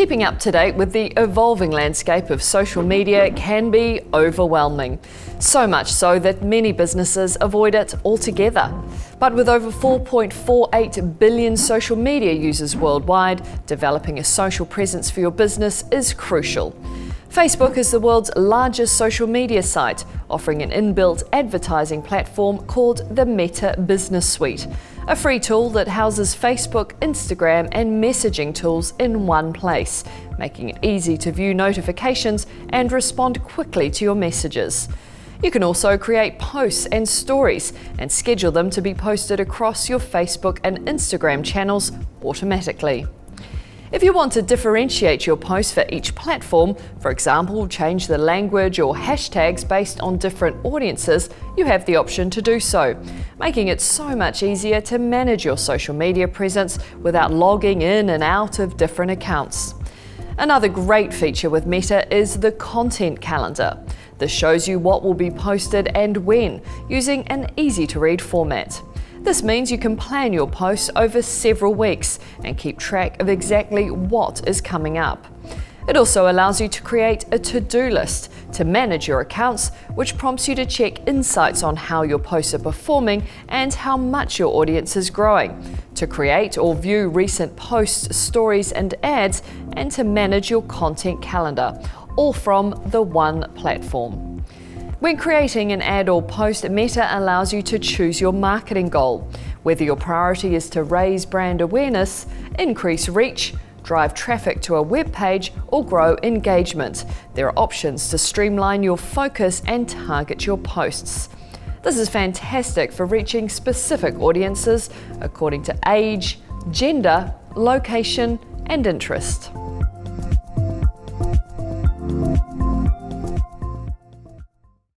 Keeping up to date with the evolving landscape of social media can be overwhelming. So much so that many businesses avoid it altogether. But with over 4.48 billion social media users worldwide, developing a social presence for your business is crucial. Facebook is the world's largest social media site, offering an inbuilt advertising platform called the Meta Business Suite, a free tool that houses Facebook, Instagram and messaging tools in one place, making it easy to view notifications and respond quickly to your messages. You can also create posts and stories and schedule them to be posted across your Facebook and Instagram channels automatically. If you want to differentiate your posts for each platform, for example, change the language or hashtags based on different audiences, you have the option to do so, making it so much easier to manage your social media presence without logging in and out of different accounts. Another great feature with Meta is the content calendar. This shows you what will be posted and when, using an easy-to-read format. This means you can plan your posts over several weeks and keep track of exactly what is coming up. It also allows you to create a to-do list to manage your accounts, which prompts you to check insights on how your posts are performing and how much your audience is growing, to create or view recent posts, stories and ads, and to manage your content calendar, all from the one platform. When creating an ad or post, Meta allows you to choose your marketing goal, whether your priority is to raise brand awareness, increase reach, drive traffic to a web page, or grow engagement. There are options to streamline your focus and target your posts. This is fantastic for reaching specific audiences according to age, gender, location, and interest.